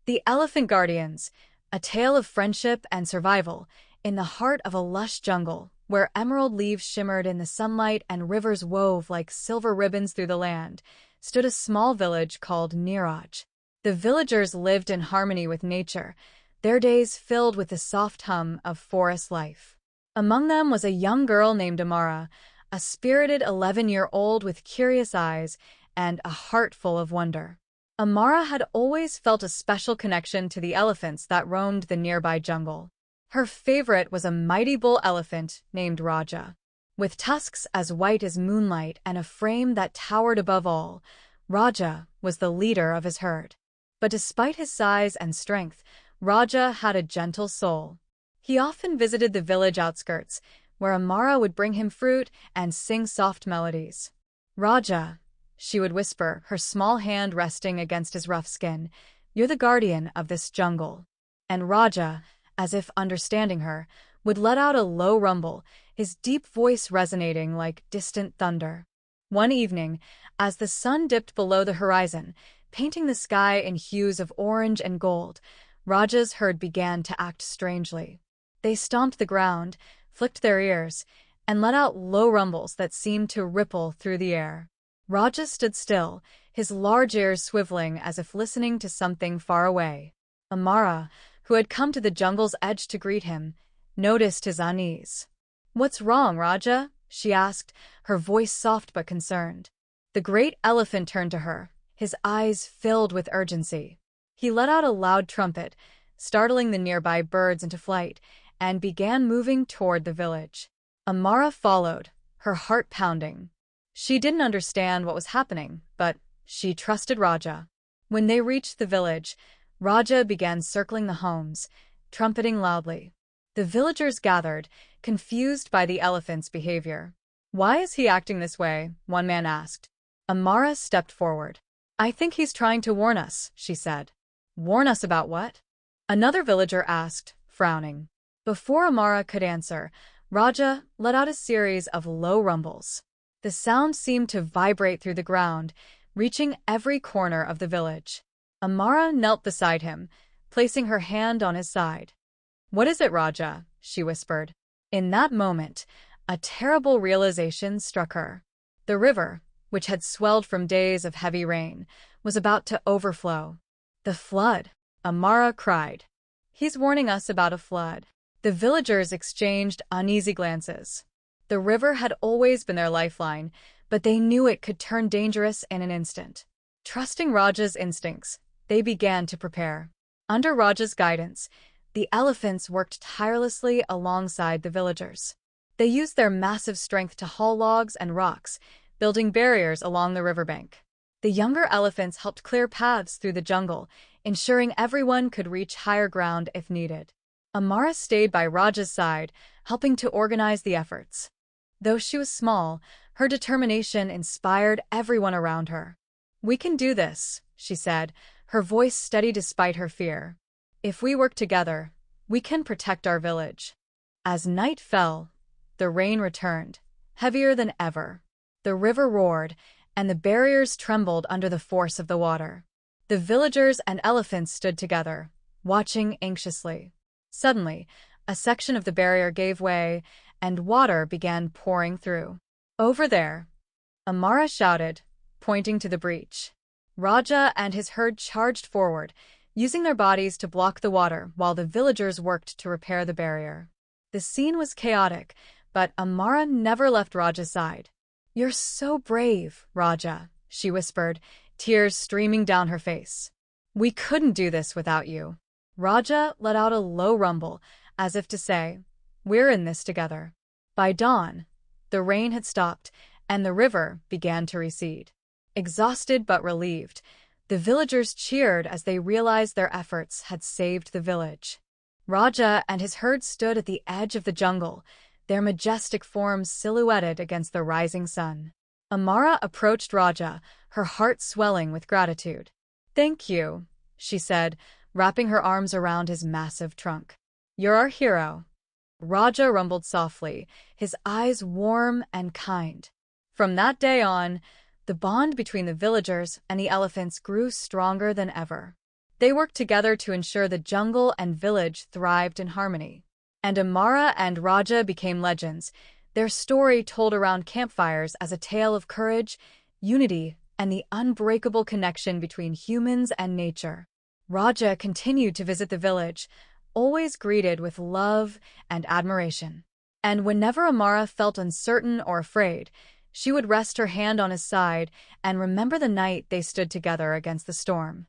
The Elephant Guardians, a tale of friendship and survival in the heart of a lush jungle where emerald leaves shimmered in the sunlight and rivers wove like silver ribbons through the land, stood a small village called Niraj. The villagers lived in harmony with nature, their days filled with the soft hum of forest life. Among them was a young girl named Amara, a spirited 11-year-old with curious eyes and a heart full of wonder. Amara had always felt a special connection to the elephants that roamed the nearby jungle. Her favorite was a mighty bull elephant named Raja. With tusks as white as moonlight and a frame that towered above all, Raja was the leader of his herd. But despite his size and strength, Raja had a gentle soul. He often visited the village outskirts, where Amara would bring him fruit and sing soft melodies. "Raja," she would whisper, her small hand resting against his rough skin, "you're the guardian of this jungle." And Raja, as if understanding her, would let out a low rumble, his deep voice resonating like distant thunder. One evening, as the sun dipped below the horizon, painting the sky in hues of orange and gold, Raja's herd began to act strangely. They stomped the ground, flicked their ears, and let out low rumbles that seemed to ripple through the air. Raja stood still, his large ears swiveling as if listening to something far away. Amara, who had come to the jungle's edge to greet him, noticed his unease. "What's wrong, Raja?" she asked, her voice soft but concerned. The great elephant turned to her, his eyes filled with urgency. He let out a loud trumpet, startling the nearby birds into flight, and began moving toward the village. Amara followed, her heart pounding. She didn't understand what was happening, but she trusted Raja. When they reached the village, Raja began circling the homes, trumpeting loudly. The villagers gathered, confused by the elephant's behavior. "Why is he acting this way?" one man asked. Amara stepped forward. "I think he's trying to warn us," she said. "Warn us about what?" Another villager asked, frowning. Before Amara could answer, Raja let out a series of low rumbles. The sound seemed to vibrate through the ground, reaching every corner of the village. Amara knelt beside him, placing her hand on his side. "What is it, Raja?" she whispered. In that moment, a terrible realization struck her. The river, which had swelled from days of heavy rain, was about to overflow. "The flood!" Amara cried. "He's warning us about a flood." The villagers exchanged uneasy glances. The river had always been their lifeline, but they knew it could turn dangerous in an instant. Trusting Raja's instincts, they began to prepare. Under Raja's guidance, the elephants worked tirelessly alongside the villagers. They used their massive strength to haul logs and rocks, building barriers along the riverbank. The younger elephants helped clear paths through the jungle, ensuring everyone could reach higher ground if needed. Amara stayed by Raja's side, helping to organize the efforts. Though she was small, her determination inspired everyone around her. "We can do this," she said, her voice steady despite her fear. "If we work together, we can protect our village." As night fell, the rain returned, heavier than ever. The river roared, and the barriers trembled under the force of the water. The villagers and elephants stood together, watching anxiously. Suddenly, a section of the barrier gave way, and water began pouring through. "Over there!" Amara shouted, pointing to the breach. Raja and his herd charged forward, using their bodies to block the water while the villagers worked to repair the barrier. The scene was chaotic, but Amara never left Raja's side. "You're so brave, Raja," she whispered, tears streaming down her face. "We couldn't do this without you." Raja let out a low rumble, as if to say, "We're in this together." By dawn, the rain had stopped, and the river began to recede. Exhausted but relieved, the villagers cheered as they realized their efforts had saved the village. Raja and his herd stood at the edge of the jungle, their majestic forms silhouetted against the rising sun. Amara approached Raja, her heart swelling with gratitude. "Thank you," she said, wrapping her arms around his massive trunk. "You're our hero." Raja rumbled softly, his eyes warm and kind. From that day on, the bond between the villagers and the elephants grew stronger than ever. They worked together to ensure the jungle and village thrived in harmony. And Amara and Raja became legends, their story told around campfires as a tale of courage, unity, and the unbreakable connection between humans and nature. Raja continued to visit the village, always greeted with love and admiration. And whenever Amara felt uncertain or afraid, she would rest her hand on his side and remember the night they stood together against the storm.